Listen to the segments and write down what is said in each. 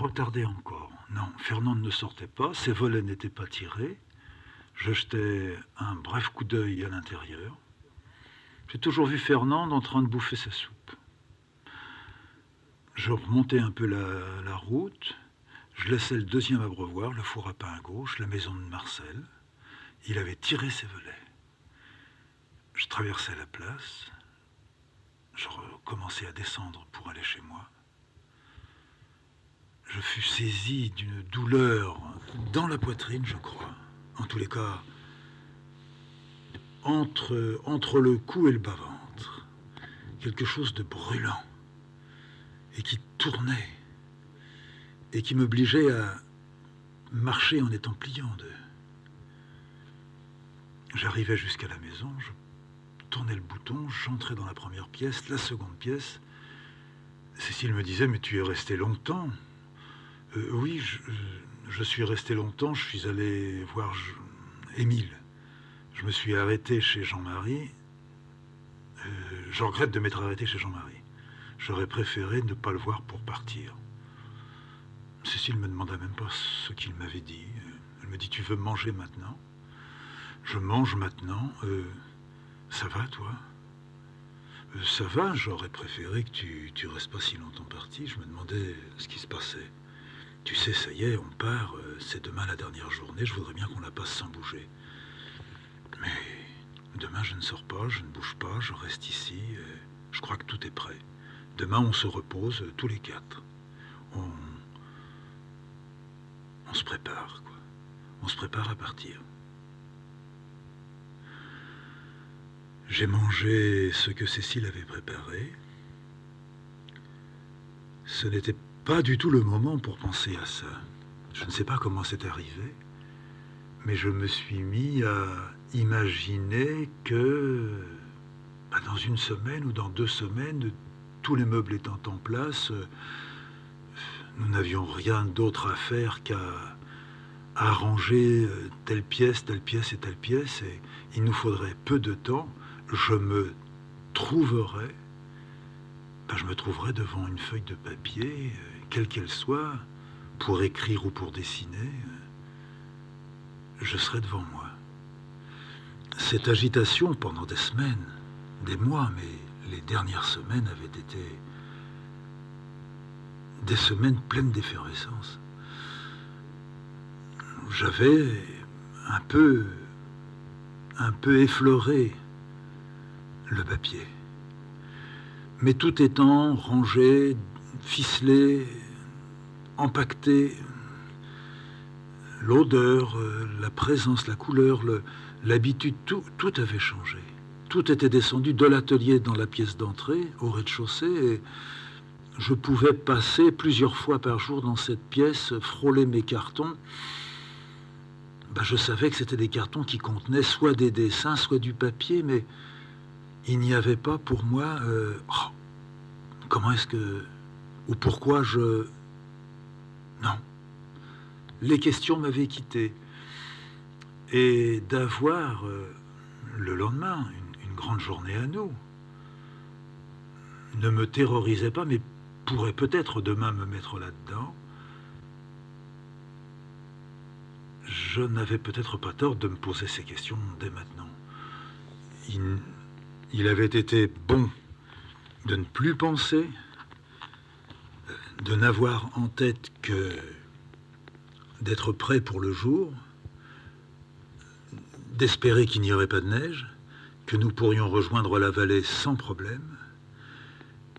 retardais encore. Non, Fernande ne sortait pas, ses volets n'étaient pas tirés. Je jetais un bref coup d'œil à l'intérieur. J'ai toujours vu Fernande en train de bouffer sa soupe. Je remontais un peu la route. Je laissais le deuxième abreuvoir, le four à pain à gauche, la maison de Marcel. Il avait tiré ses volets. Je traversais la place. Je recommençais à descendre pour aller chez moi. Je fus saisi d'une douleur dans la poitrine, je crois. En tous les cas, entre le cou et le bas-ventre. Quelque chose de brûlant et qui tournait et qui m'obligeait à marcher en étant plié en deux. J'arrivais jusqu'à la maison, je tournais le bouton, j'entrais dans la première pièce, la seconde pièce. Cécile me disait « Mais tu es resté longtemps ?» Oui, je suis resté longtemps, je suis allé voir Émile. Je me suis arrêté chez Jean-Marie. Je regrette de m'être arrêté chez Jean-Marie. J'aurais préféré ne pas le voir pour partir. Cécile me demanda même pas ce qu'il m'avait dit. Elle me dit « Tu veux manger maintenant ?» Je mange maintenant. Ça va, toi? Ça va, j'aurais préféré que tu restes pas si longtemps parti. Je me demandais ce qui se passait. Tu sais, ça y est, on part. C'est demain la dernière journée. Je voudrais bien qu'on la passe sans bouger. Mais demain, je ne sors pas, je ne bouge pas, je reste ici. Je crois que tout est prêt. Demain, on se repose tous les quatre. On se prépare, quoi. On se prépare à partir. J'ai mangé ce que Cécile avait préparé. Ce n'était pas du tout le moment pour penser à ça. Je ne sais pas comment c'est arrivé, mais je me suis mis à imaginer que dans une semaine ou dans 2 semaines, tous les meubles étant en place, nous n'avions rien d'autre à faire qu'à arranger telle pièce et telle pièce, et il nous faudrait peu de temps. Je me trouverais devant une feuille de papier, quelle qu'elle soit, pour écrire ou pour dessiner. Je serais devant moi. Cette agitation pendant des semaines, des mois, mais les dernières semaines avaient été des semaines pleines d'effervescence. J'avais un peu effleuré le papier. Mais tout étant rangé, ficelé, empaqueté, l'odeur, la présence, la couleur, l'habitude, tout avait changé. Tout était descendu de l'atelier dans la pièce d'entrée, au rez-de-chaussée, et je pouvais passer plusieurs fois par jour dans cette pièce, frôler mes cartons. Je savais que c'était des cartons qui contenaient soit des dessins, soit du papier, mais il n'y avait pas pour moi... comment est-ce que... ou pourquoi je... Non. Les questions m'avaient quitté. Et d'avoir, le lendemain, une grande journée à nous, ne me terrorisait pas, mais pourrait peut-être demain me mettre là-dedans. Je n'avais peut-être pas tort de me poser ces questions dès maintenant. Il avait été bon de ne plus penser, de n'avoir en tête que d'être prêt pour le jour, d'espérer qu'il n'y aurait pas de neige, que nous pourrions rejoindre la vallée sans problème,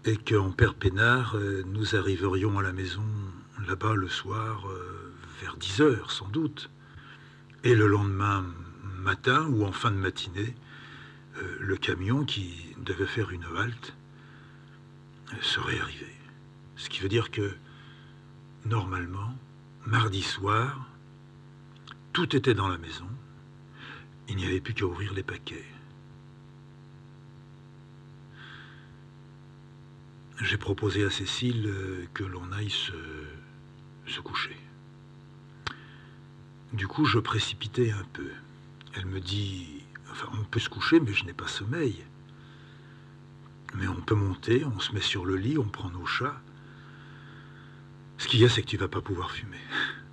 et qu'en Père Pénard, nous arriverions à la maison là-bas le soir, vers 10 heures sans doute. Et le lendemain matin ou en fin de matinée, le camion qui devait faire une halte serait arrivé. Ce qui veut dire que, normalement, mardi soir, tout était dans la maison. Il n'y avait plus qu'à ouvrir les paquets. J'ai proposé à Cécile que l'on aille se coucher. Du coup, je précipitais un peu. Elle me dit, enfin, on peut se coucher, mais je n'ai pas sommeil. Mais on peut monter, on se met sur le lit, on prend nos chats. Ce qu'il y a, c'est que tu vas pas pouvoir fumer.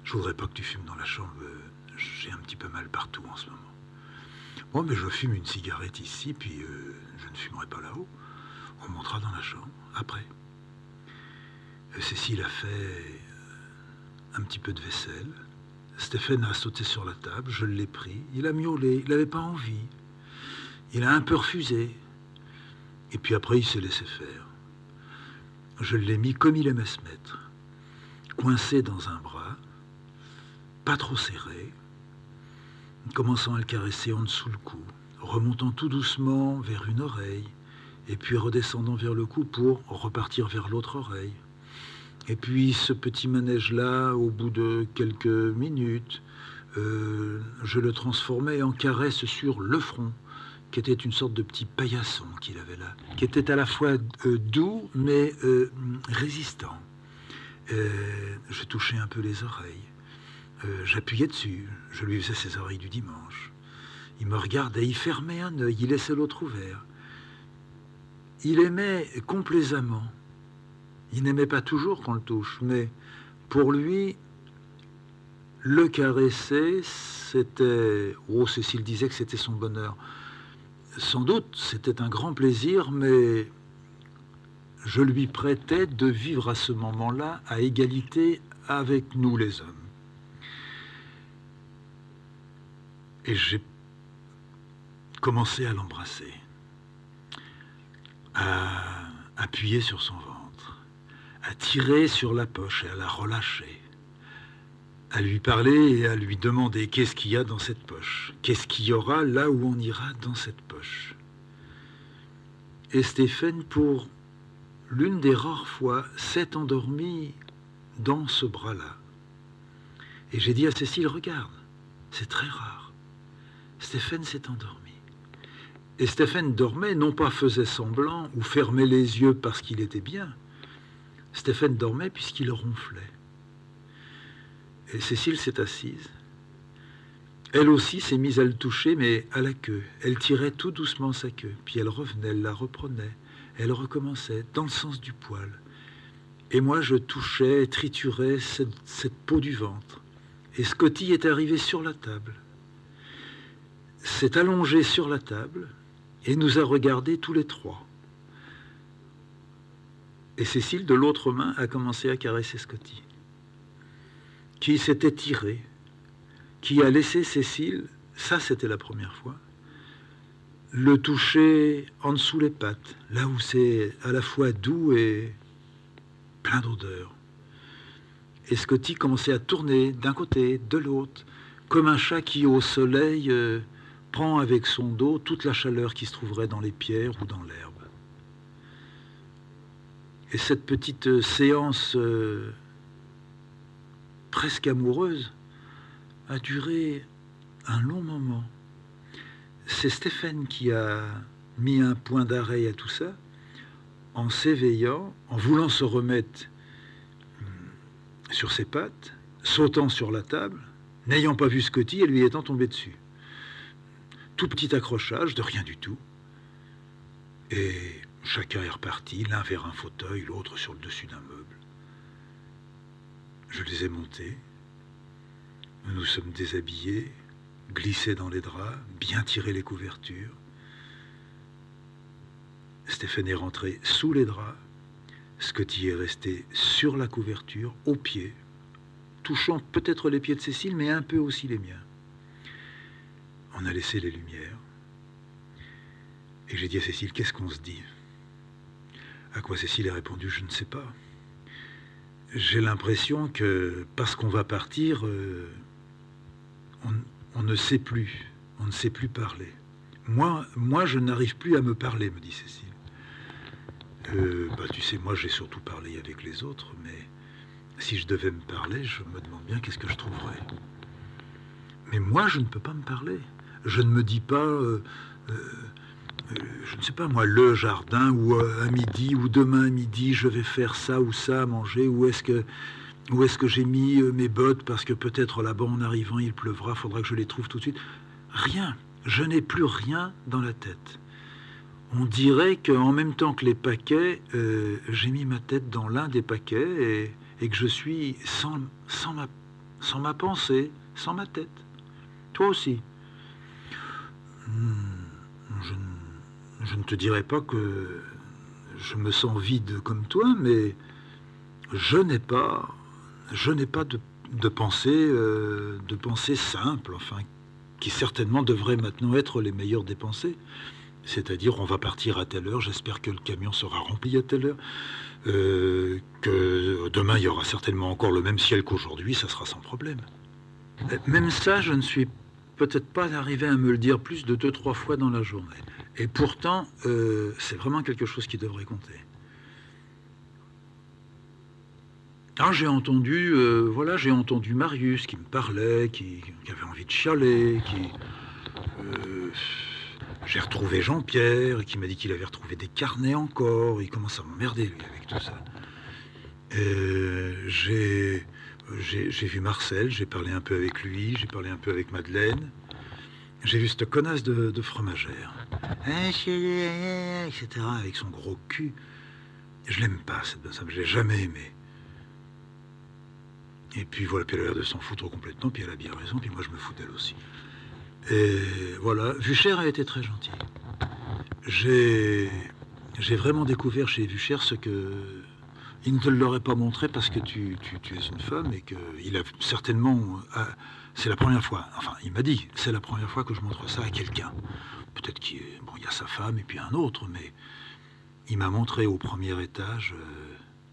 Je voudrais pas que tu fumes dans la chambre. J'ai un petit peu mal partout en ce moment. Bon, mais je fume une cigarette ici, puis je ne fumerai pas là-haut. On montera dans la chambre, après. Cécile a fait un petit peu de vaisselle. Stéphane a sauté sur la table, je l'ai pris. Il a miaulé, il n'avait pas envie. Il a un peu refusé. Et puis après, il s'est laissé faire. Je l'ai mis comme il aimait se mettre, coincé dans un bras, pas trop serré, commençant à le caresser en dessous le cou, remontant tout doucement vers une oreille, et puis redescendant vers le cou pour repartir vers l'autre oreille. Et puis ce petit manège-là, au bout de quelques minutes, je le transformais en caresse sur le front, qui était une sorte de petit paillasson qu'il avait là, qui était à la fois doux mais résistant. Je touchais un peu les oreilles, j'appuyais dessus, je lui faisais ses oreilles du dimanche. Il me regardait, il fermait un œil, il laissait l'autre ouvert. Il aimait complaisamment. Il n'aimait pas toujours qu'on le touche, mais pour lui, le caresser, c'était... Oh, Cécile disait que c'était son bonheur. Sans doute, c'était un grand plaisir, mais je lui prêtais de vivre à ce moment-là à égalité avec nous les hommes. Et j'ai commencé à l'embrasser, à appuyer sur son ventre, à tirer sur la poche et à la relâcher, à lui parler et à lui demander qu'est-ce qu'il y a dans cette poche, qu'est-ce qu'il y aura là où on ira dans cette poche. Et Stéphane, pour l'une des rares fois, s'est endormi dans ce bras-là. Et j'ai dit à Cécile, regarde, c'est très rare. Stéphane s'est endormi. Et Stéphane dormait, non pas faisait semblant ou fermait les yeux parce qu'il était bien. Stéphane dormait puisqu'il ronflait. Et Cécile s'est assise. Elle aussi s'est mise à le toucher, mais à la queue. Elle tirait tout doucement sa queue, puis elle revenait, elle la reprenait, elle recommençait, dans le sens du poil. Et moi, je touchais, triturais cette peau du ventre. Et Scotty est arrivé sur la table, s'est allongé sur la table, et nous a regardés tous les trois. Et Cécile, de l'autre main, a commencé à caresser Scotty, qui s'était tiré, qui a laissé Cécile, ça c'était la première fois, le toucher en dessous les pattes, là où c'est à la fois doux et plein d'odeur. Et Scotty commençait à tourner d'un côté, de l'autre, comme un chat qui, au soleil, prend avec son dos toute la chaleur qui se trouverait dans les pierres ou dans l'herbe. Et cette petite séance presque amoureuse a duré un long moment. C'est Stéphane qui a mis un point d'arrêt à tout ça, en s'éveillant, en voulant se remettre sur ses pattes, sautant sur la table, n'ayant pas vu Scotty et lui étant tombé dessus. Tout petit accrochage de rien du tout. Et chacun est reparti, l'un vers un fauteuil, l'autre sur le dessus d'un meuble. Je les ai montés. Nous nous sommes déshabillés, glissés dans les draps, bien tirés les couvertures. Stéphane est rentré sous les draps. Scotty est resté sur la couverture, aux pieds, touchant peut-être les pieds de Cécile, mais un peu aussi les miens. On a laissé les lumières. Et j'ai dit à Cécile, qu'est-ce qu'on se dit? À quoi Cécile a répondu, je ne sais pas. J'ai l'impression que, parce qu'on va partir, on ne sait plus. On ne sait plus parler. Moi, je n'arrive plus à me parler, me dit Cécile. Tu sais, moi, j'ai surtout parlé avec les autres, mais si je devais me parler, je me demande bien qu'est-ce que je trouverais. Mais moi, je ne peux pas me parler. Je ne me dis pas, je ne sais pas moi, le jardin, ou à midi, ou demain à midi, je vais faire ça ou ça à manger, où est-ce que j'ai mis mes bottes, parce que peut-être là-bas, en arrivant, il pleuvra, faudra que je les trouve tout de suite. Rien. Je n'ai plus rien dans la tête. On dirait qu'en même temps que les paquets, j'ai mis ma tête dans l'un des paquets et que je suis sans ma pensée, sans ma tête. Toi aussi. Je ne te dirai pas que je me sens vide comme toi, mais je n'ai pas de pensée simple, enfin, qui certainement devraient maintenant être les meilleures des pensées. C'est-à-dire, on va partir à telle heure, j'espère que le camion sera rempli à telle heure, que demain il y aura certainement encore le même ciel qu'aujourd'hui, ça sera sans problème. Même ça, je ne suis peut-être pas arrivé à me le dire plus de 2-3 fois dans la journée. Et pourtant, c'est vraiment quelque chose qui devrait compter. Alors j'ai entendu, j'ai entendu Marius qui me parlait, qui avait envie de chialer, j'ai retrouvé Jean-Pierre qui m'a dit qu'il avait retrouvé des carnets encore. Il commence à m'emmerder lui avec tout ça. J'ai vu Marcel, j'ai parlé un peu avec lui, j'ai parlé un peu avec Madeleine. J'ai vu cette connasse de fromagère, etc. avec son gros cul. Je l'aime pas cette bonne femme, je l'ai jamais aimée. Et puis voilà, puis elle a l'air de s'en foutre complètement, puis elle a bien raison, puis moi je me fous d'elle aussi. Et voilà, Vuchère a été très gentil. J'ai vraiment découvert chez Vuchère ce que il ne te l'aurait pas montré parce que tu es une femme et qu'il a certainement... c'est la première fois, enfin il m'a dit, c'est la première fois que je montre ça à quelqu'un. Peut-être qu'il y a sa femme et puis un autre, mais il m'a montré au premier étage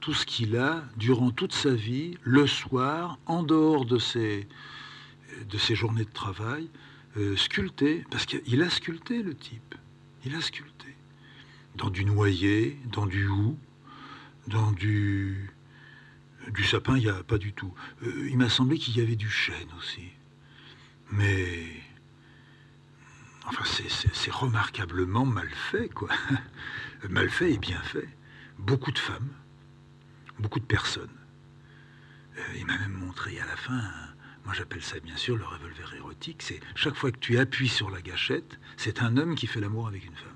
tout ce qu'il a durant toute sa vie, le soir, en dehors de ses journées de travail, sculpté, parce qu'il a sculpté le type, il a sculpté. Dans du noyer, dans du hou, dans du sapin, il n'y a pas du tout. Il m'a semblé qu'il y avait du chêne aussi. Mais... Enfin, c'est remarquablement mal fait, quoi. Mal fait et bien fait. Beaucoup de femmes, beaucoup de personnes. Il m'a même montré à la fin, moi j'appelle ça bien sûr le revolver érotique, c'est chaque fois que tu appuies sur la gâchette, c'est un homme qui fait l'amour avec une femme.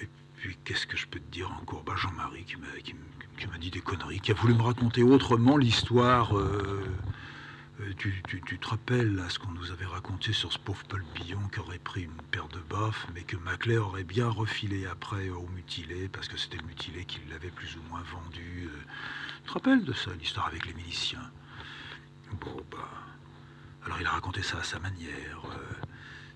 Et puis qu'est-ce que je peux te dire encore? Jean-Marie qui m'a dit des conneries, qui a voulu me raconter autrement l'histoire. Tu te rappelles là, ce qu'on nous avait raconté sur ce pauvre Paul Billon qui aurait pris une paire de baffes, mais que Maclay aurait bien refilé après au mutilé, parce que c'était le mutilé qui l'avait plus ou moins vendu. Tu te rappelles de ça, l'histoire avec les miliciens? Bon, alors il a raconté ça à sa manière.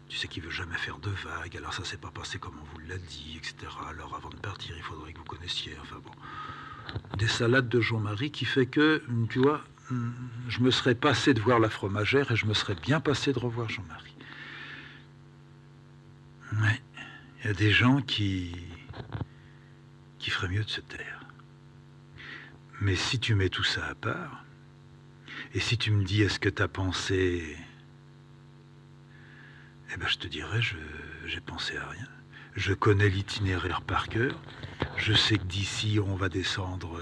Tu sais qu'il veut jamais faire de vagues, alors ça s'est pas passé comme on vous l'a dit, etc. Alors avant de partir, il faudrait que vous connaissiez, enfin bon. Des salades de Jean-Marie qui fait que, tu vois, je me serais passé de voir la fromagère et je me serais bien passé de revoir Jean-Marie. Ouais, il y a des gens qui feraient mieux de se taire. Mais si tu mets tout ça à part, et si tu me dis est-ce que tu as pensé... Eh ben je te dirais, j'ai pensé à rien. Je connais l'itinéraire par cœur. Je sais que d'ici, on va descendre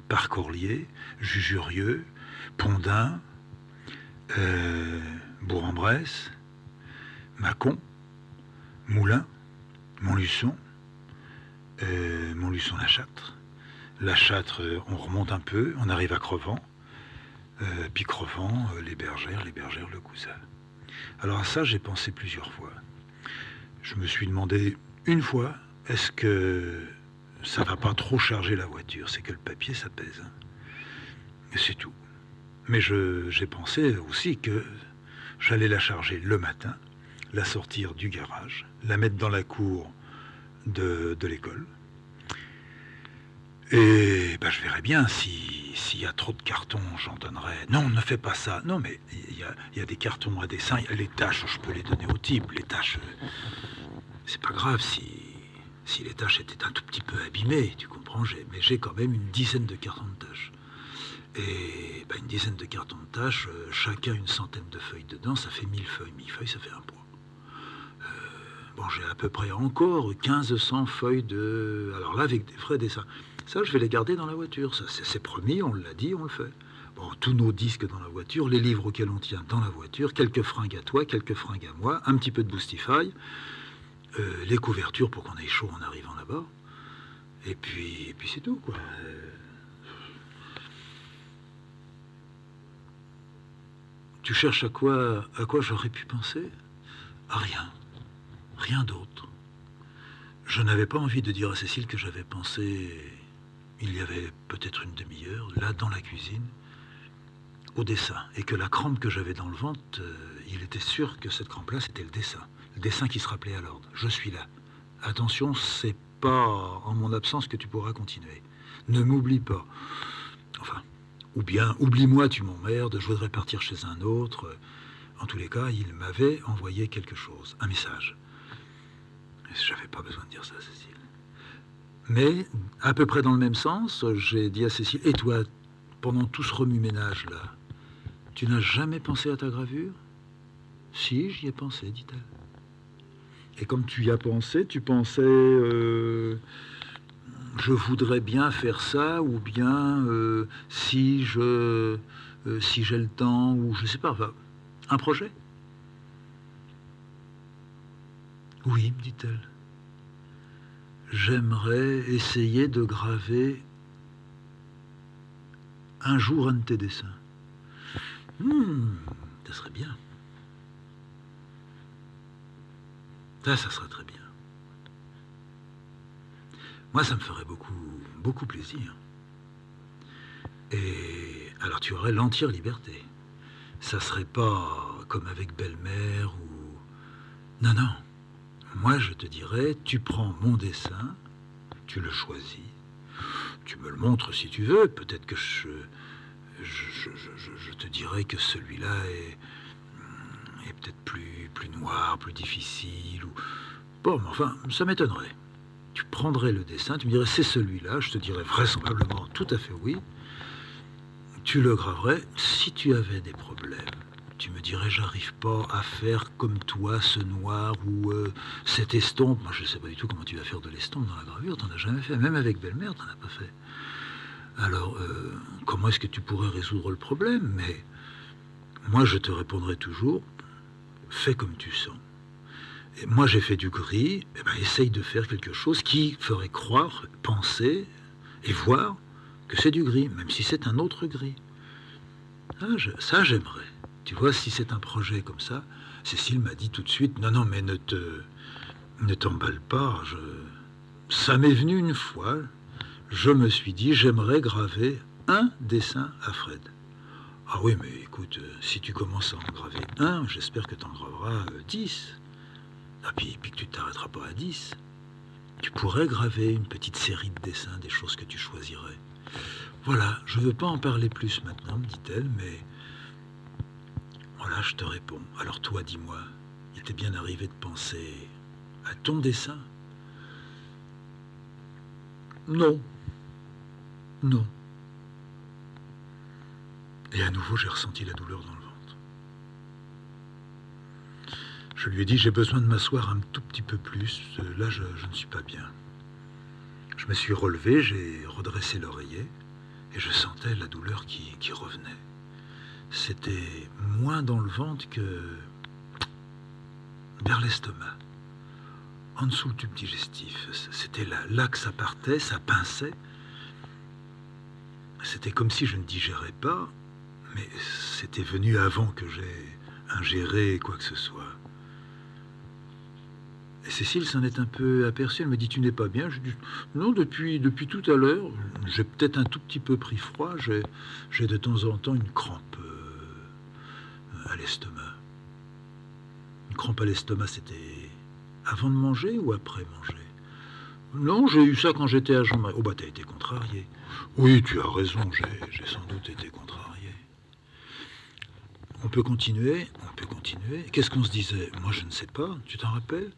par Corlier, Jujurieux, Pondin, Bourg-en-Bresse, Mâcon, Moulins, Montluçon, Montluçon-la Châtre. La Châtre, on remonte un peu, on arrive à Crevant, puis Crevant, les Bergères, le Cousin. Alors à ça, j'ai pensé plusieurs fois. Je me suis demandé une fois, est-ce que ça va pas trop charger la voiture? C'est que le papier, ça pèse. Hein. Et c'est tout. Mais j'ai pensé aussi que j'allais la charger le matin, la sortir du garage, la mettre dans la cour de l'école. Et je verrai bien s'il y a trop de cartons, j'en donnerai. Non, ne fais pas ça. Non, mais il y a des cartons à dessin. Les tâches, je peux les donner au type. Les tâches, c'est pas grave si les tâches étaient un tout petit peu abîmées, tu comprends. Mais j'ai quand même une dizaine de cartons de tâches. Et une dizaine de cartons de tâches, chacun une centaine de feuilles dedans, ça fait 1000 feuilles. 1000 feuilles, ça fait un poids. J'ai à peu près encore 1500 feuilles de... Alors là, avec des vrais dessins. Ça, je vais les garder dans la voiture. Ça, c'est promis, on l'a dit, on le fait. Bon, tous nos disques dans la voiture, les livres auxquels on tient dans la voiture, quelques fringues à toi, quelques fringues à moi, un petit peu de Boostify, les couvertures pour qu'on ait chaud en arrivant là-bas. Et puis c'est tout, quoi. Tu cherches à quoi j'aurais pu penser? À rien, rien d'autre. Je n'avais pas envie de dire à Cécile que j'avais pensé, il y avait peut-être une demi-heure, là dans la cuisine, au dessin, et que la crampe que j'avais dans le ventre, il était sûr que cette crampe-là, c'était le dessin qui se rappelait à l'ordre. Je suis là. Attention, c'est pas en mon absence que tu pourras continuer. Ne m'oublie pas. Enfin, ou bien, oublie-moi, tu m'emmerdes, je voudrais partir chez un autre. En tous les cas, il m'avait envoyé quelque chose, un message. J'avais pas besoin de dire ça à Cécile. Mais, à peu près dans le même sens, j'ai dit à Cécile, et toi, pendant tout ce remue-ménage-là, tu n'as jamais pensé à ta gravure? Si, j'y ai pensé, dit-elle. Et comme tu y as pensé, tu pensais, je voudrais bien faire ça, ou bien si j'ai le temps, ou je sais pas, enfin, un projet? Oui, me dit-elle. J'aimerais essayer de graver un jour un de tes dessins. Ça serait bien. Ça serait très bien. Moi, ça me ferait beaucoup, beaucoup plaisir. Et alors, tu aurais l'entière liberté. Ça serait pas comme avec belle-mère ou... Non, non. Moi, je te dirais, tu prends mon dessin, tu le choisis, tu me le montres si tu veux. Peut-être que je te dirais que celui-là est peut-être plus noir, plus difficile. Ou... Bon, mais enfin, ça m'étonnerait. Tu prendrais le dessin, tu me dirais c'est celui-là, je te dirais vraisemblablement tout à fait oui. Tu le graverais. Si tu avais des problèmes, tu me dirais j'arrive pas à faire comme toi ce noir ou cette estompe. Moi je sais pas du tout comment tu vas faire de l'estompe dans la gravure, t'en as jamais fait. Même avec belle-mère, t'en as pas fait. Alors comment est-ce que tu pourrais résoudre le problème? Mais moi je te répondrai toujours, fais comme tu sens. Et moi j'ai fait du gris, eh ben, essaye de faire quelque chose qui ferait croire, penser et voir que c'est du gris, même si c'est un autre gris. Ça j'aimerais. Tu vois, si c'est un projet comme ça, Cécile m'a dit tout de suite, non, non, mais ne t'emballe pas. Ça m'est venu une fois, je me suis dit, j'aimerais graver un dessin à Fred. Ah oui, mais écoute, si tu commences à en graver un, j'espère que tu en graveras 10. Ah, puis que tu ne t'arrêteras pas à 10. Tu pourrais graver une petite série de dessins, des choses que tu choisirais. Voilà, je ne veux pas en parler plus maintenant, me dit-elle, mais... Voilà, je te réponds. Alors toi, dis-moi, il t'est bien arrivé de penser à ton dessin? Non. Non. Et à nouveau, j'ai ressenti la douleur dans le ventre. Je lui ai dit, j'ai besoin de m'asseoir un tout petit peu plus. Là, je ne suis pas bien. Je me suis relevé, j'ai redressé l'oreiller et je sentais la douleur qui revenait. C'était moins dans le ventre que vers l'estomac, en dessous le tube digestif. C'était là que ça partait, ça pinçait. C'était comme si je ne digérais pas, mais c'était venu avant que j'aie ingéré quoi que ce soit. Et Cécile s'en est un peu aperçue. Elle me dit, tu n'es pas bien? Je dis, non, depuis tout à l'heure, j'ai peut-être un tout petit peu pris froid. J'ai de temps en temps une crampe à l'estomac. Une crampe à l'estomac, c'était avant de manger ou après manger? Non, j'ai eu ça quand j'étais à Jean-Marie. Oh bah t'as été contrarié. Oui, tu as raison, j'ai sans doute été contrarié. On peut continuer. Qu'est-ce qu'on se disait? Moi, je ne sais pas. Tu t'en rappelles?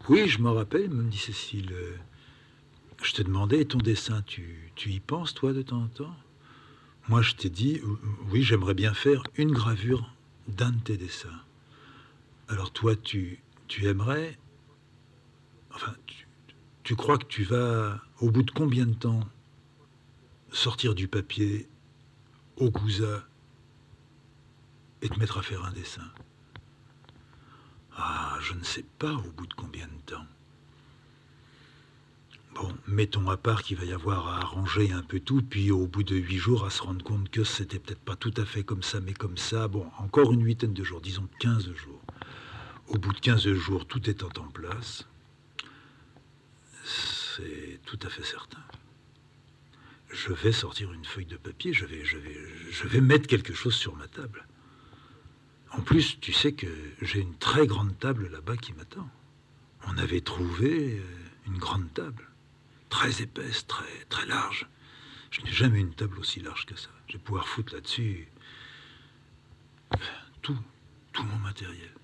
Oui, je m'en rappelle, me dit Cécile. Je t'ai demandé, ton dessin, tu y penses, toi, de temps en temps? Moi, je t'ai dit, oui, j'aimerais bien faire une gravure d'un de tes dessins. Alors, toi, tu aimerais... Enfin, tu crois que tu vas, au bout de combien de temps, sortir du papier au cousa et te mettre à faire un dessin? Ah, je ne sais pas au bout de combien de temps. Bon, mettons à part qu'il va y avoir à arranger un peu tout, puis au bout de 8 jours, à se rendre compte que c'était peut-être pas tout à fait comme ça, mais comme ça. Bon, encore une huitaine de jours, disons 15 jours. Au bout de 15 jours, tout étant en place, c'est tout à fait certain. Je vais sortir une feuille de papier, je vais mettre quelque chose sur ma table. En plus, tu sais que j'ai une très grande table là-bas qui m'attend. On avait trouvé une grande table, très épaisse, très large. Je n'ai jamais eu une table aussi large que ça. Je vais pouvoir foutre là-dessus tout mon matériel.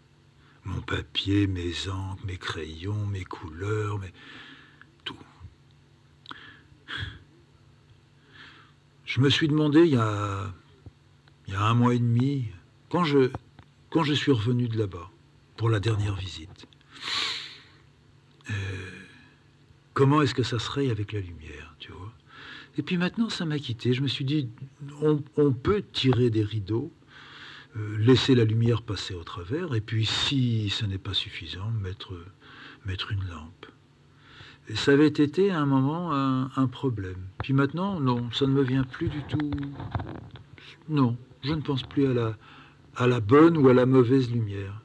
Mon papier, mes encres, mes crayons, mes couleurs, tout. Je me suis demandé il y a 1 mois et demi, quand je suis revenu de là-bas, pour la dernière visite, comment est-ce que ça serait avec la lumière, tu vois? Et puis maintenant, ça m'a quitté. Je me suis dit, on peut tirer des rideaux, laisser la lumière passer au travers, et puis si ce n'est pas suffisant, mettre une lampe. Et ça avait été à un moment un problème. Puis maintenant, non, ça ne me vient plus du tout. Non, je ne pense plus à la bonne ou à la mauvaise lumière.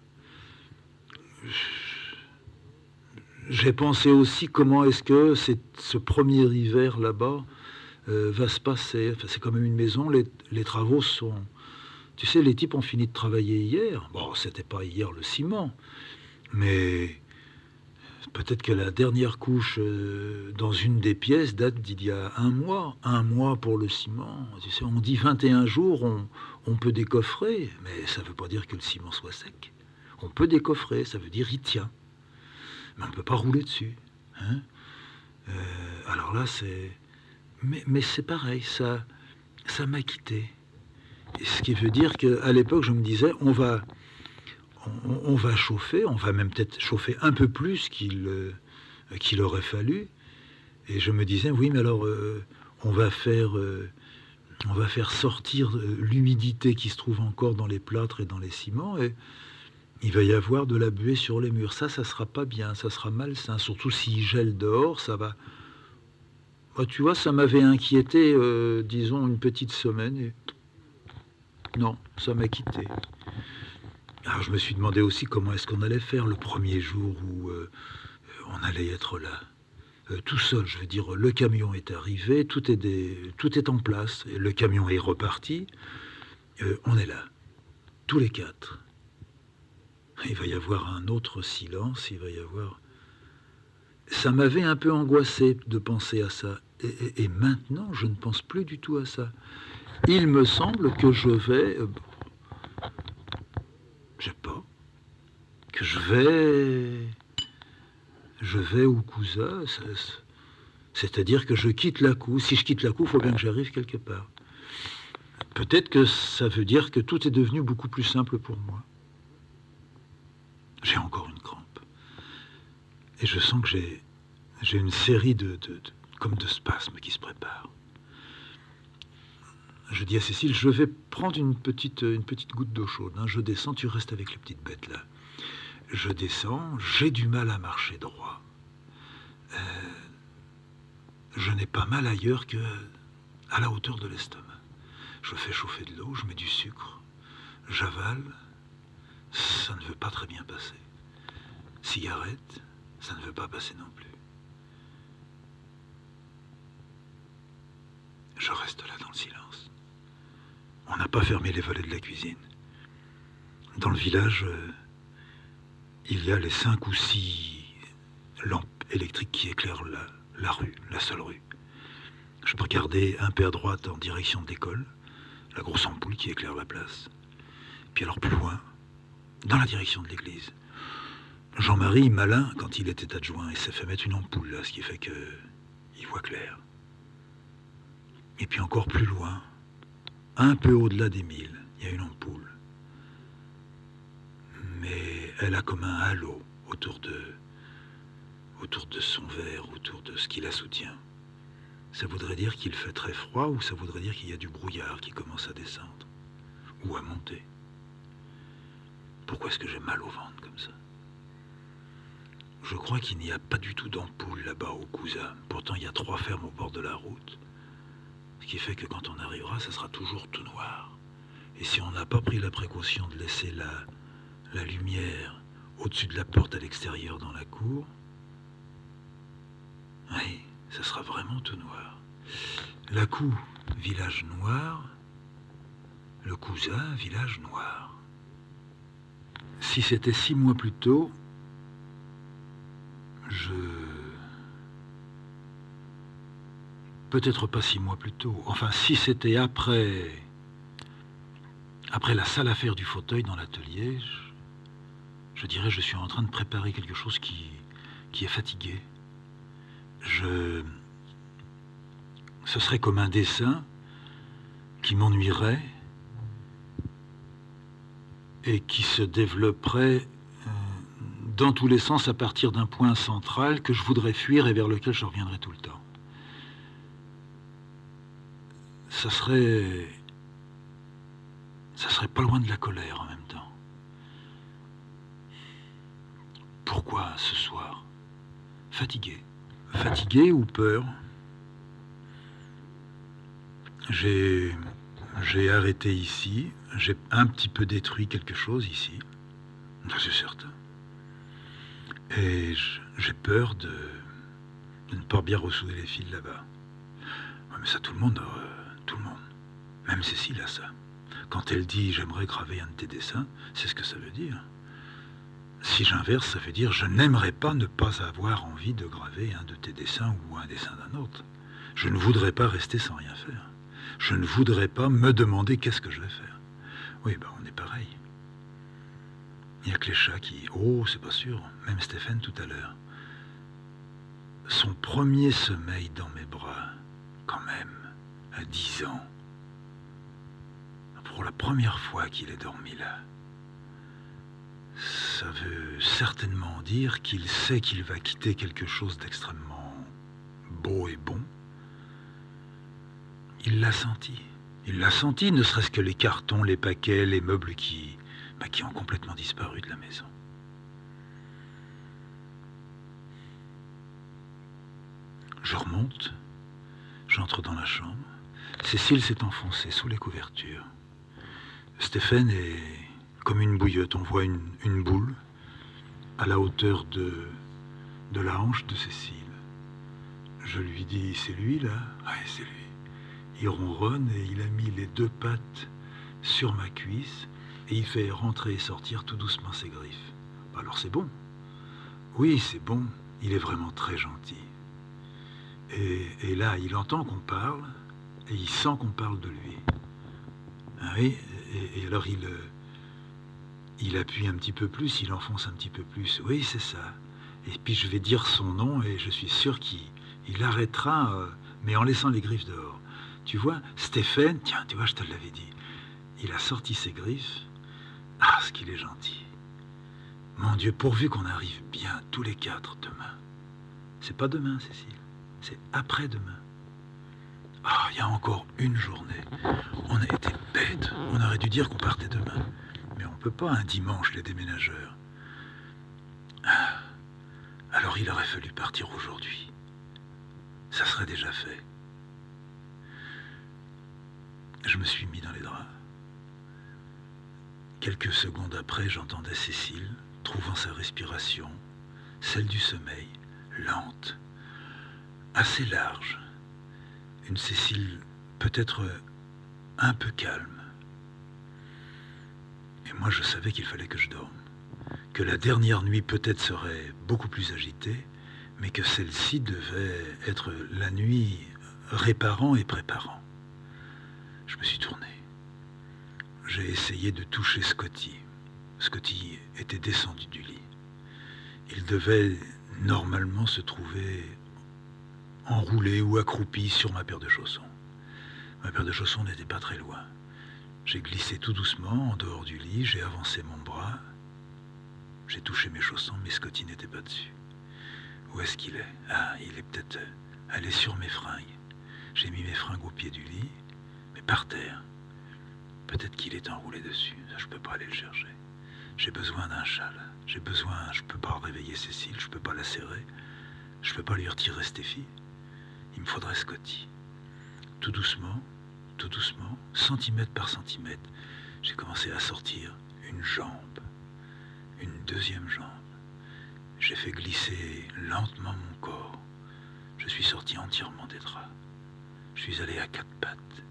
J'ai pensé aussi comment est-ce que ce premier hiver là-bas va se passer. Enfin, c'est quand même une maison, les travaux sont... Tu sais, les types ont fini de travailler hier. Bon, c'était pas hier le ciment, mais peut-être que la dernière couche dans une des pièces date d'il y a 1 mois. 1 mois pour le ciment. Tu sais, on dit 21 jours, on peut décoffrer, mais ça ne veut pas dire que le ciment soit sec. On peut décoffrer, ça veut dire il tient. Mais on ne peut pas rouler dessus. Hein. Alors là, c'est... Mais c'est pareil, ça m'a quitté. Et ce qui veut dire qu'à l'époque, je me disais, on va chauffer, on va même peut-être chauffer un peu plus qu'il aurait fallu. Et je me disais, oui, mais alors, on va faire sortir l'humidité qui se trouve encore dans les plâtres et dans les ciments, et il va y avoir de la buée sur les murs. Ça sera pas bien, ça sera malsain, surtout s'il gèle dehors, ça va... Bah, tu vois, ça m'avait inquiété, disons, une petite semaine, et non, ça m'a quitté. Alors je me suis demandé aussi comment est-ce qu'on allait faire le premier jour où on allait être là. Tout seul, je veux dire, le camion est arrivé, tout est en place, et le camion est reparti, on est là, tous les quatre. Il va y avoir un autre silence, il va y avoir... Ça m'avait un peu angoissé de penser à ça, et maintenant je ne pense plus du tout à ça. Il me semble que je vais... je sais pas, que je vais au Cousa, c'est-à-dire que je quitte la cour. Si je quitte la cour, il faut bien que j'arrive quelque part. Peut-être que ça veut dire que tout est devenu beaucoup plus simple pour moi. J'ai encore une crampe. Et je sens que j'ai une série comme de spasmes qui se préparent. Je dis à Cécile, je vais prendre une petite goutte d'eau chaude. Hein. Je descends, tu restes avec les petites bêtes là. Je descends, j'ai du mal à marcher droit. Je n'ai pas mal ailleurs que à la hauteur de l'estomac. Je fais chauffer de l'eau, je mets du sucre, j'avale, ça ne veut pas très bien passer. Cigarette, ça ne veut pas passer non plus. Je reste là dans le silence. On n'a pas fermé les volets de la cuisine. Dans le village, il y a les 5 ou 6 lampes électriques qui éclairent la rue, la seule rue. Je peux regarder un peu à droite en direction de l'école, la grosse ampoule qui éclaire la place. Puis alors plus loin, dans la direction de l'église. Jean-Marie, malin, quand il était adjoint, il s'est fait mettre une ampoule là, ce qui fait qu'il voit clair. Et puis encore plus loin, un peu au-delà des 1000, il y a une ampoule. Mais elle a comme un halo autour de son verre, autour de ce qui la soutient. Ça voudrait dire qu'il fait très froid, ou ça voudrait dire qu'il y a du brouillard qui commence à descendre, ou à monter. Pourquoi est-ce que j'ai mal au ventre comme ça? Je crois qu'il n'y a pas du tout d'ampoule là-bas au Cousin. Pourtant, il y a 3 fermes au bord de la route. Ce qui fait que quand on arrivera, ça sera toujours tout noir. Et si on n'a pas pris la précaution de laisser la lumière au-dessus de la porte à l'extérieur dans la cour, oui, ça sera vraiment tout noir. La Coue, village noir. Le Cousin, village noir. Si c'était 6 mois plus tôt, peut-être pas 6 mois plus tôt. Enfin, si c'était après la salle à faire du fauteuil dans l'atelier, je dirais je suis en train de préparer quelque chose qui est fatigué. Ce serait comme un dessin qui m'ennuierait et qui se développerait dans tous les sens à partir d'un point central que je voudrais fuir et vers lequel je reviendrai tout le temps. Ça serait pas loin de la colère en même temps. Pourquoi ce soir? Fatigué. Fatigué ou peur? J'ai arrêté ici, j'ai un petit peu détruit quelque chose ici, ça c'est certain. Et j'ai peur de ne pas bien ressouder les fils là-bas. Ouais, mais ça tout le monde, même Cécile a ça. Quand elle dit « j'aimerais graver un de tes dessins », c'est ce que ça veut dire. Si j'inverse, ça veut dire « je n'aimerais pas ne pas avoir envie de graver un de tes dessins ou un dessin d'un autre. Je ne voudrais pas rester sans rien faire. Je ne voudrais pas me demander qu'est-ce que je vais faire. » Oui, ben on est pareil. Il n'y a que les chats qui... Oh, c'est pas sûr. Même Stéphane tout à l'heure. Son premier sommeil dans mes bras, quand même, à 10 ans. Pour la première fois qu'il est dormi là. Ça veut certainement dire qu'il sait qu'il va quitter quelque chose d'extrêmement beau et bon. Il l'a senti. Il l'a senti, ne serait-ce que les cartons, les paquets, les meubles qui ont complètement disparu de la maison. Je remonte, j'entre dans la chambre. Cécile s'est enfoncée sous les couvertures. Stéphane est comme une bouillotte. On voit une boule à la hauteur de la hanche de Cécile. Je lui dis, c'est lui là? Oui, c'est lui. Il ronronne et il a mis les 2 pattes sur ma cuisse et il fait rentrer et sortir tout doucement ses griffes. Alors c'est bon. Oui, c'est bon. Il est vraiment très gentil. Et là, il entend qu'on parle et il sent qu'on parle de lui. Ah oui, et alors il appuie un petit peu plus, il enfonce un petit peu plus. Oui, c'est ça. Et puis je vais dire son nom et je suis sûr qu'il arrêtera, mais en laissant les griffes dehors. Tu vois, Stéphane, tiens, tu vois, je te l'avais dit. Il a sorti ses griffes. Ah, ce qu'il est gentil. Mon Dieu, pourvu qu'on arrive bien, tous les 4, demain. C'est pas demain, Cécile. C'est après-demain. Ah, il y a encore une journée. On a été bêtes. On aurait dû dire qu'on partait demain. Mais on peut pas un dimanche, les déménageurs. Ah, alors il aurait fallu partir aujourd'hui. Ça serait déjà fait. Je me suis mis dans les draps. Quelques secondes après, j'entendais Cécile, trouvant sa respiration, celle du sommeil, lente, assez large. Une Cécile peut-être un peu calme. Et moi, je savais qu'il fallait que je dorme. Que la dernière nuit peut-être serait beaucoup plus agitée, mais que celle-ci devait être la nuit réparant et préparant. Je me suis tourné. J'ai essayé de toucher Scotty. Scotty était descendu du lit. Il devait normalement se trouver enroulé ou accroupi sur ma paire de chaussons. Ma paire de chaussons n'était pas très loin. J'ai glissé tout doucement en dehors du lit, j'ai avancé mon bras, j'ai touché mes chaussons, mais Scotty n'était pas dessus. Où est-ce qu'il est? Ah, il est peut-être allé sur mes fringues. J'ai mis mes fringues au pied du lit, mais par terre. Peut-être qu'il est enroulé dessus, ça je peux pas aller le chercher. J'ai besoin d'un châle. J'ai besoin, je ne peux pas réveiller Cécile, je ne peux pas la serrer, je ne peux pas lui retirer Stéphie. Il me faudrait Scotty. Tout doucement, centimètre par centimètre, j'ai commencé à sortir une jambe, une deuxième jambe. J'ai fait glisser lentement mon corps. Je suis sorti entièrement des draps. Je suis allé à quatre pattes,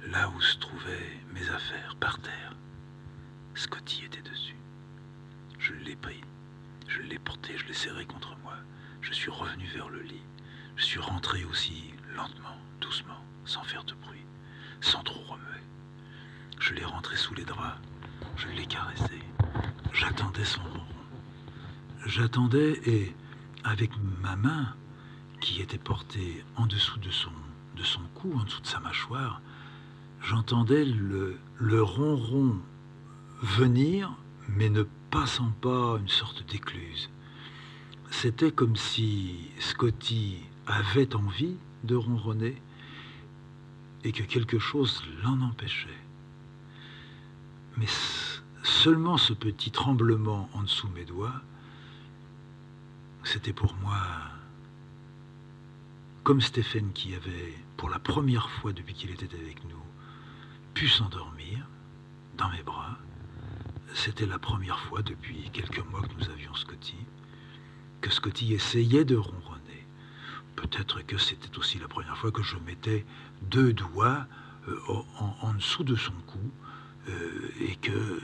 là où se trouvaient mes affaires, par terre. Scotty était dessus. Je l'ai pris, je l'ai porté, je l'ai serré contre moi. Je suis revenu vers le lit. Je suis rentré aussi lentement, doucement, sans faire de bruit, sans trop remuer. Je l'ai rentré sous les draps, je l'ai caressé. J'attendais son ronron. J'attendais et, avec ma main, qui était portée en dessous de son cou, en dessous de sa mâchoire, j'entendais le ronron venir, mais ne passant pas une sorte d'écluse. C'était comme si Scotty avait envie de ronronner et que quelque chose l'en empêchait. Mais seulement ce petit tremblement en dessous mes doigts, c'était pour moi comme Stéphane qui avait, pour la première fois depuis qu'il était avec nous, pu s'endormir dans mes bras. C'était la première fois depuis quelques mois que nous avions Scotty, que Scotty essayait de ronronner. Peut-être que c'était aussi la première fois que je mettais deux doigts en dessous de son cou et que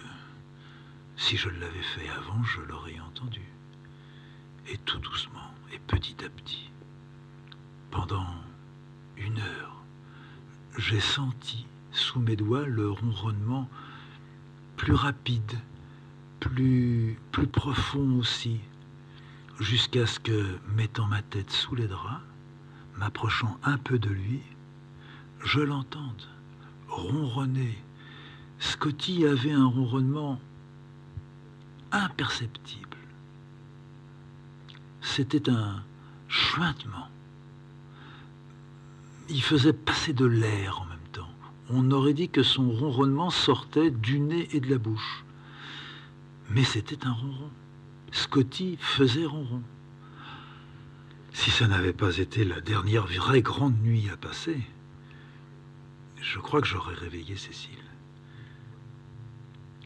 si je l'avais fait avant, je l'aurais entendu. Et tout doucement et petit à petit, pendant 1 heure, j'ai senti sous mes doigts le ronronnement plus rapide, plus profond aussi, jusqu'à ce que, mettant ma tête sous les draps, m'approchant un peu de lui, je l'entende ronronner. Scotty avait un ronronnement imperceptible. C'était un chuintement. Il faisait passer de l'air en même temps. On aurait dit que son ronronnement sortait du nez et de la bouche. Mais c'était un ronron. Scotty faisait ronron. Si ça n'avait pas été la dernière vraie grande nuit à passer, je crois que j'aurais réveillé Cécile.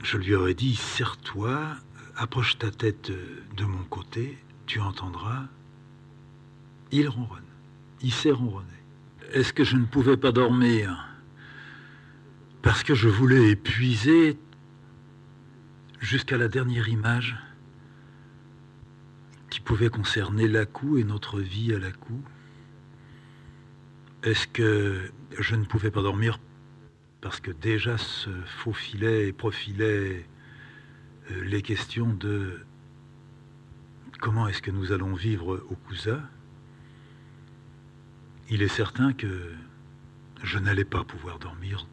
Je lui aurais dit, serre-toi, approche ta tête de mon côté, tu entendras. Il ronronne. Il s'est ronronné. Est-ce que je ne pouvais pas dormir parce que je voulais épuiser jusqu'à la dernière image qui pouvait concerner Lacou et notre vie à Lacou? Est-ce que je ne pouvais pas dormir parce que déjà se faufilaient et profilaient les questions de comment est-ce que nous allons vivre au Couza? Il est certain que je n'allais pas pouvoir dormir.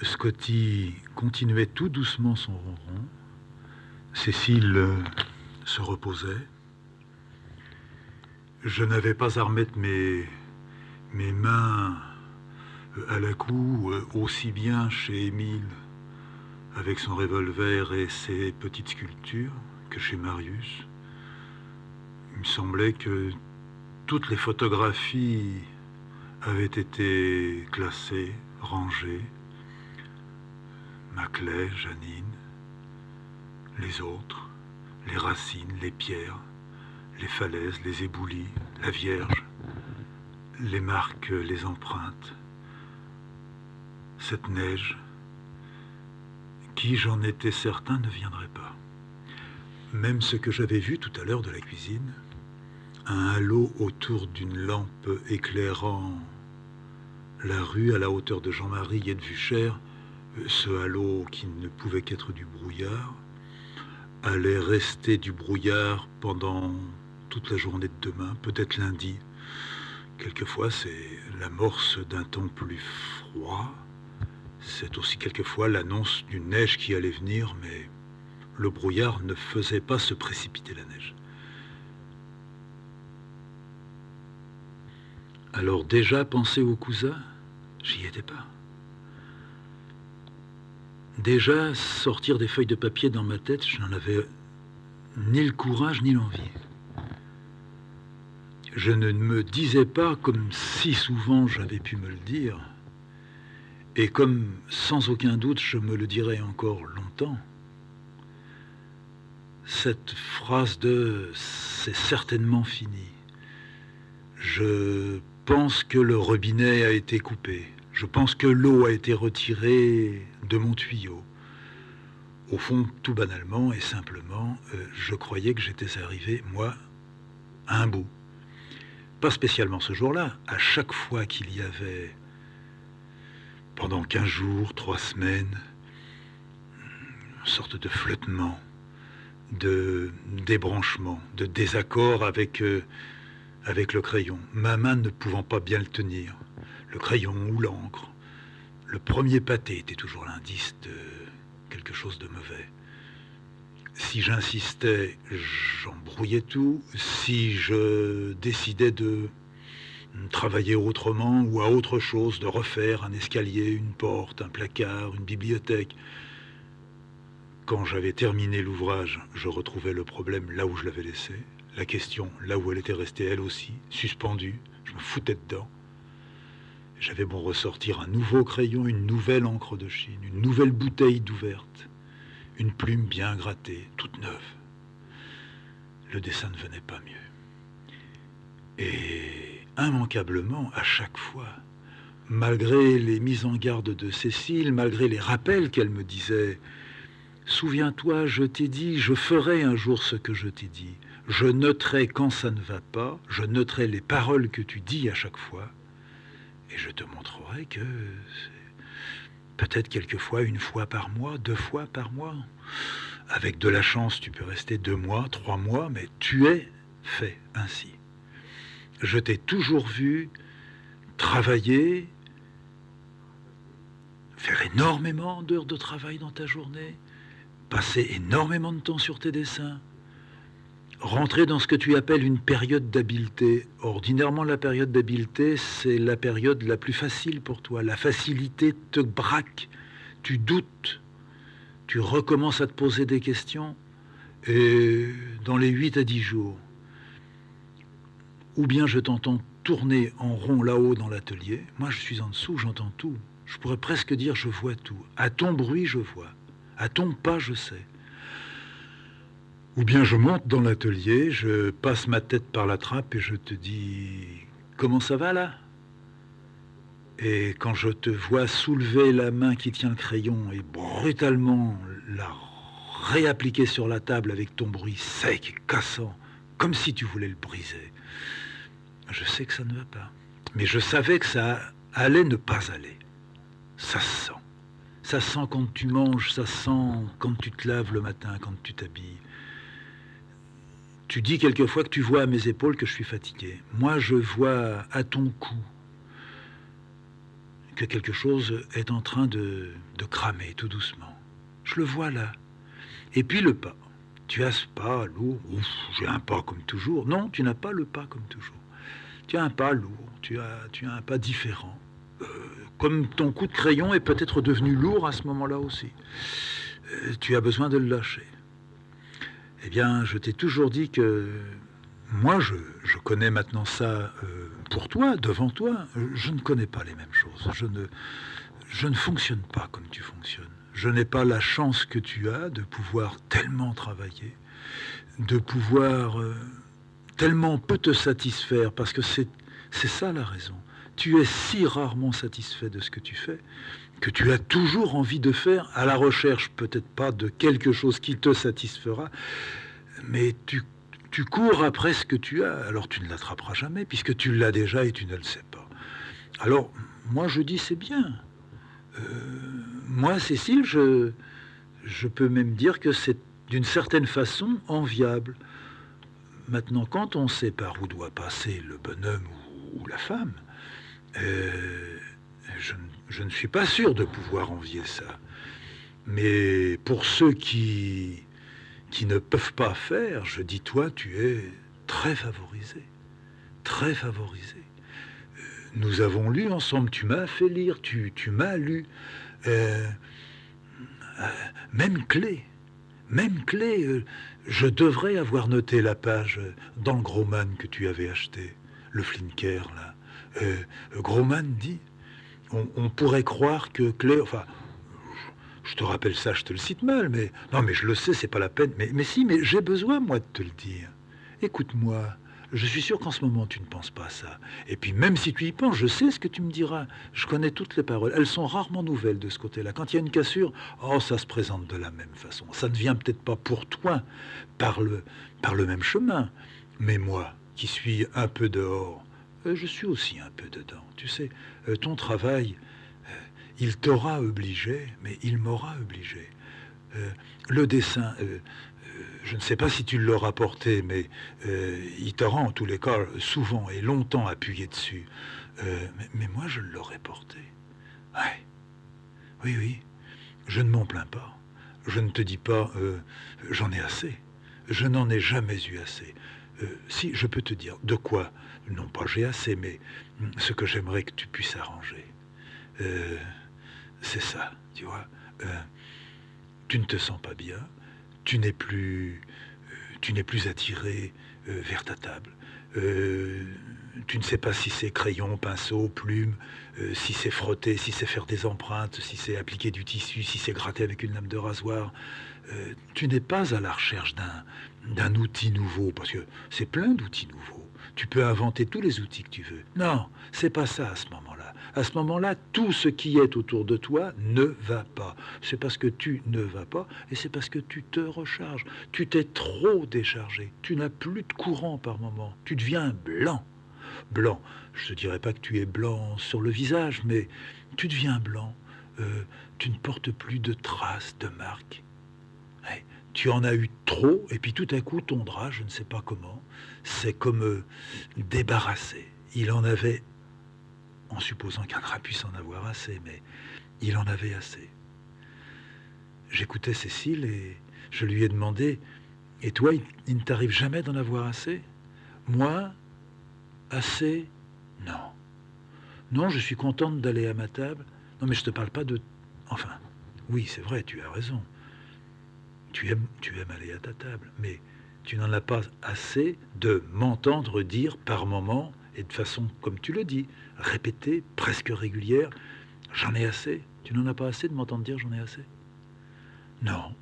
Scotty continuait tout doucement son ronron. Cécile se reposait. Je n'avais pas à remettre mes mains à Lacou aussi bien chez Émile avec son revolver et ses petites sculptures que chez Marius. Il me semblait que toutes les photographies avaient été classées, rangées. Maclay, Janine, les autres, les racines, les pierres, les falaises, les éboulis, la Vierge, les marques, les empreintes, cette neige, qui, j'en étais certain, ne viendrait pas. Même ce que j'avais vu tout à l'heure de la cuisine, un halo autour d'une lampe éclairant la rue à la hauteur de Jean-Marie et de Vuchère, ce halo qui ne pouvait qu'être du brouillard, allait rester du brouillard pendant toute la journée de demain, peut-être lundi. Quelquefois, c'est l'amorce d'un temps plus froid. C'est aussi quelquefois l'annonce d'une neige qui allait venir, mais le brouillard ne faisait pas se précipiter la neige. Alors déjà penser au cousin, j'y étais pas. Déjà, sortir des feuilles de papier dans ma tête, je n'en avais ni le courage ni l'envie. Je ne me disais pas, comme si souvent j'avais pu me le dire, et comme sans aucun doute je me le dirai encore longtemps, cette phrase de « c'est certainement fini ». Je pense que le robinet a été coupé. Je pense que l'eau a été retirée de mon tuyau. Au fond, tout banalement et simplement, je croyais que j'étais arrivé, moi, à un bout. Pas spécialement ce jour-là. À chaque fois qu'il y avait, pendant 15 jours, 3 semaines, une sorte de flottement, de débranchement, de désaccord avec le crayon, ma main ne pouvant pas bien le tenir, le crayon ou l'encre. Le premier pâté était toujours l'indice de quelque chose de mauvais. Si j'insistais, j'embrouillais tout. Si je décidais de travailler autrement ou à autre chose, de refaire un escalier, une porte, un placard, une bibliothèque, quand j'avais terminé l'ouvrage, je retrouvais le problème là où je l'avais laissé, la question là où elle était restée elle aussi, suspendue, je me foutais dedans. J'avais bon ressortir un nouveau crayon, une nouvelle encre de Chine, une nouvelle bouteille d'ouverte, une plume bien grattée, toute neuve. Le dessin ne venait pas mieux. Et immanquablement, à chaque fois, malgré les mises en garde de Cécile, malgré les rappels qu'elle me disait, « Souviens-toi, je t'ai dit, je ferai un jour ce que je t'ai dit. Je noterai quand ça ne va pas, je noterai les paroles que tu dis à chaque fois, et je te montrerai que peut-être quelquefois, 1 fois par mois, 2 fois par mois. Avec de la chance, tu peux rester 2 mois, 3 mois, mais tu es fait ainsi. Je t'ai toujours vu travailler, faire énormément d'heures de travail dans ta journée, passer énormément de temps sur tes dessins, rentrer dans ce que tu appelles une période d'habileté. Ordinairement, la période d'habileté, c'est la période la plus facile pour toi. La facilité te braque, tu doutes, tu recommences à te poser des questions, et dans les 8 à 10 jours, ou bien je t'entends tourner en rond là-haut dans l'atelier, moi je suis en dessous, j'entends tout. Je pourrais presque dire je vois tout. À ton bruit, je vois. À ton pas, je sais. Ou bien je monte dans l'atelier, je passe ma tête par la trappe et je te dis « Comment ça va là ?» Et quand je te vois soulever la main qui tient le crayon et brutalement la réappliquer sur la table avec ton bruit sec et cassant, comme si tu voulais le briser, je sais que ça ne va pas. Mais je savais que ça allait ne pas aller. Ça se sent. Ça se sent quand tu manges, ça se sent quand tu te laves le matin, quand tu t'habilles. Tu dis quelquefois que tu vois à mes épaules que je suis fatigué. Moi, je vois à ton cou que quelque chose est en train de cramer tout doucement. Je le vois là. Et puis le pas. Tu as ce pas lourd. Ouf, j'ai un pas comme toujours. Non, tu n'as pas le pas comme toujours. Tu as un pas lourd. Tu as un pas différent. Comme ton coup de crayon est peut-être devenu lourd à ce moment-là aussi. Tu as besoin de le lâcher. Eh bien, je t'ai toujours dit que moi, je connais maintenant ça pour toi, devant toi. Je ne connais pas les mêmes choses. Je ne fonctionne pas comme tu fonctionnes. Je n'ai pas la chance que tu as de pouvoir tellement travailler, de pouvoir tellement peu te satisfaire, parce que c'est ça la raison. Tu es si rarement satisfait de ce que tu fais, que tu as toujours envie de faire, à la recherche peut-être pas de quelque chose qui te satisfera, mais tu cours après ce que tu as, alors tu ne l'attraperas jamais, puisque tu l'as déjà et tu ne le sais pas. Alors, moi je dis c'est bien. Moi, Cécile, je peux même dire que c'est d'une certaine façon enviable. Maintenant, quand on sait par où doit passer le bonhomme ou la femme, je ne suis pas sûr de pouvoir envier ça. Mais pour ceux qui ne peuvent pas faire, je dis, toi, tu es très favorisé. Très favorisé. Nous avons lu ensemble, tu m'as fait lire, tu m'as lu. même clé. Même clé, je devrais avoir noté la page dans le Grauman que tu avais acheté, le Flinker, là. Grauman dit, on pourrait croire que clé, enfin, je te rappelle ça, je te le cite mal, mais non, mais je le sais, c'est pas la peine. Mais si, mais j'ai besoin, moi, de te le dire. Écoute-moi, je suis sûr qu'en ce moment, tu ne penses pas à ça. Et puis, même si tu y penses, je sais ce que tu me diras. Je connais toutes les paroles. Elles sont rarement nouvelles de ce côté-là. Quand il y a une cassure, oh, ça se présente de la même façon. Ça ne vient peut-être pas pour toi par le même chemin. Mais moi, qui suis un peu dehors, je suis aussi un peu dedans. Tu sais, ton travail, il t'aura obligé, mais il m'aura obligé. Le dessin, je ne sais pas si tu l'auras porté, mais il t'aura en tous les cas souvent et longtemps appuyé dessus. Mais moi, je l'aurais porté. Ouais. Oui, oui. Je ne m'en plains pas. Je ne te dis pas j'en ai assez. Je n'en ai jamais eu assez. Si, je peux te dire de quoi, non pas j'ai assez, mais ce que j'aimerais que tu puisses arranger. C'est ça, tu vois. Tu ne te sens pas bien, tu n'es plus attiré vers ta table. Tu ne sais pas si c'est crayon, pinceau, plume, si c'est frotter, si c'est faire des empreintes, si c'est appliquer du tissu, si c'est gratter avec une lame de rasoir. Tu n'es pas à la recherche d'un outil nouveau, parce que c'est plein d'outils nouveaux. Tu peux inventer tous les outils que tu veux. Non, c'est pas ça à ce moment-là. À ce moment-là, tout ce qui est autour de toi ne va pas. C'est parce que tu ne vas pas et c'est parce que tu te recharges. Tu t'es trop déchargé. Tu n'as plus de courant par moment. Tu deviens blanc. Blanc. Je ne te dirais pas que tu es blanc sur le visage, mais tu deviens blanc. Tu ne portes plus de traces, de marques. Ouais. Tu en as eu trop, et puis tout à coup, ton drap, je ne sais pas comment, c'est comme débarrassé. Il en avait, en supposant qu'un drap puisse en avoir assez, mais il en avait assez. J'écoutais Cécile et je lui ai demandé, et toi, il ne t'arrive jamais d'en avoir assez? Moi, assez? Non. Non, je suis contente d'aller à ma table. Non, mais je te parle pas de... Enfin, oui, c'est vrai, tu as raison. Tu aimes aller à ta table, mais tu n'en as pas assez de m'entendre dire par moment, et de façon, comme tu le dis, répétée, presque régulière, j'en ai assez. Tu n'en as pas assez de m'entendre dire j'en ai assez? Non.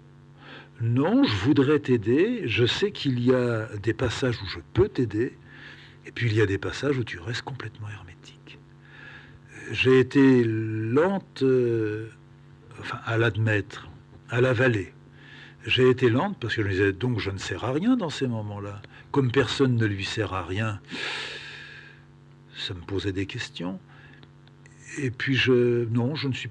Non, je voudrais t'aider. Je sais qu'il y a des passages où je peux t'aider, et puis il y a des passages où tu restes complètement hermétique. J'ai été lente, enfin, à l'admettre, à l'avaler. J'ai été lente parce que je me disais donc je ne sers à rien dans ces moments-là. Comme personne ne lui sert à rien, ça me posait des questions. Et puis non, je ne suis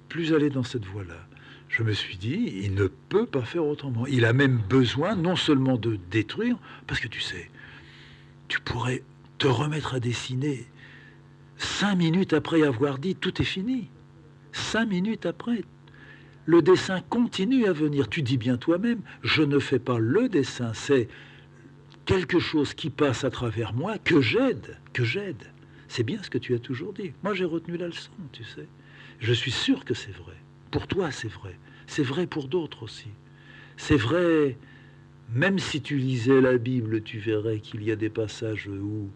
plus allé dans cette voie-là. Je me suis dit, il ne peut pas faire autrement. Il a même besoin non seulement de détruire, parce que tu sais, tu pourrais te remettre à dessiner 5 minutes après avoir dit tout est fini. 5 minutes après, le dessin continue à venir. Tu dis bien toi-même, je ne fais pas le dessin, c'est quelque chose qui passe à travers moi que j'aide, C'est bien ce que tu as toujours dit. Moi, j'ai retenu la leçon, tu sais. Je suis sûr que c'est vrai. Pour toi, c'est vrai. C'est vrai pour d'autres aussi. C'est vrai, même si tu lisais la Bible, tu verrais qu'il y a des passages où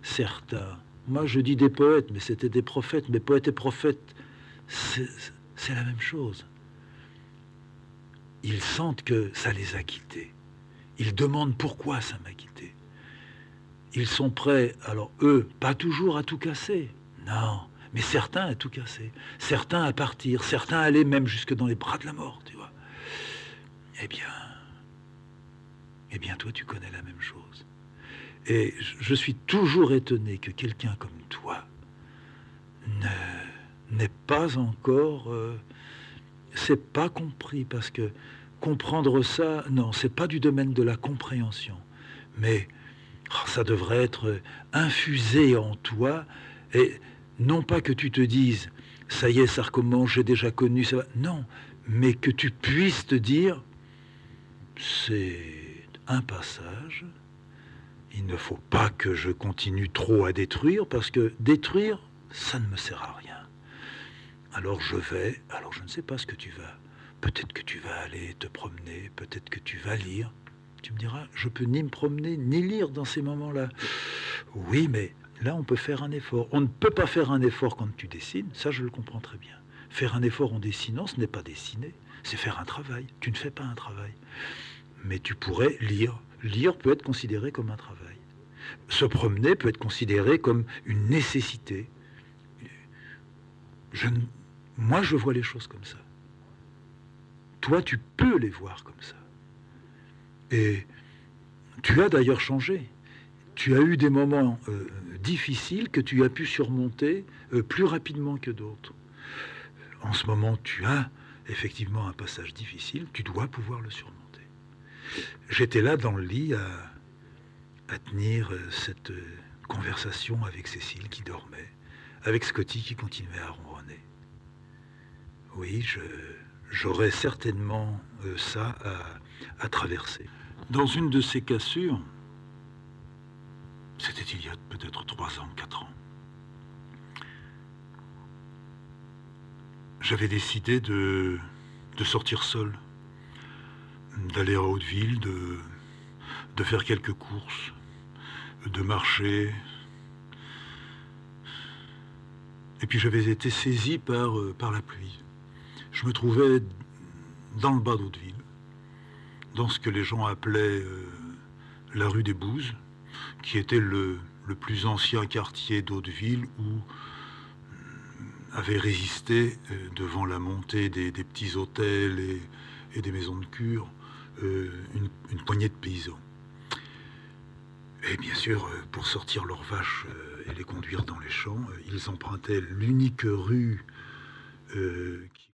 certains, moi je dis des poètes, mais c'était des prophètes, mais poètes et prophètes, c'est la même chose. Ils sentent que ça les a quittés. Ils demandent pourquoi ça m'a quitté. Ils sont prêts, alors eux, pas toujours à tout casser, non, mais certains à tout casser, certains à partir, certains à aller même jusque dans les bras de la mort, tu vois. Eh bien toi tu connais la même chose. Et je suis toujours étonné que quelqu'un comme toi n'ait pas encore... c'est pas compris, parce que comprendre ça, non, c'est pas du domaine de la compréhension, mais ça devrait être infusé en toi, et non pas que tu te dises ça y est, ça recommence, j'ai déjà connu ça, non, mais que tu puisses te dire c'est un passage, il ne faut pas que je continue trop à détruire, parce que détruire, ça ne me sert à rien. Alors je ne sais pas ce que tu vas peut-être que tu vas aller te promener, peut-être que tu vas lire. Tu me diras, je peux ni me promener, ni lire dans ces moments-là. Oui, mais là, on peut faire un effort. On ne peut pas faire un effort quand tu dessines, ça je le comprends très bien. Faire un effort en dessinant, ce n'est pas dessiner, c'est faire un travail. Tu ne fais pas un travail. Mais tu pourrais lire. Lire peut être considéré comme un travail. Se promener peut être considéré comme une nécessité. Je, Moi, je vois les choses comme ça. Toi, tu peux les voir comme ça. Et tu as d'ailleurs changé. Tu as eu des moments difficiles que tu as pu surmonter plus rapidement que d'autres. En ce moment, tu as effectivement un passage difficile, tu dois pouvoir le surmonter. J'étais là dans le lit à tenir cette conversation avec Cécile qui dormait, avec Scotty qui continuait à ronronner. Oui, j'aurais certainement ça à traverser. Dans une de ces cassures, c'était il y a peut-être 3 ans, 4 ans, j'avais décidé de sortir seul, d'aller à Hauteville, de faire quelques courses, de marcher. Et puis j'avais été saisi par la pluie. Je me trouvais dans le bas d'Hauteville, dans ce que les gens appelaient la rue des Bouzes, qui était le plus ancien quartier d'Hauteville où avait résisté devant la montée des petits hôtels et des maisons de cure une poignée de paysans. Et bien sûr, pour sortir leurs vaches et les conduire dans les champs, ils empruntaient l'unique rue qui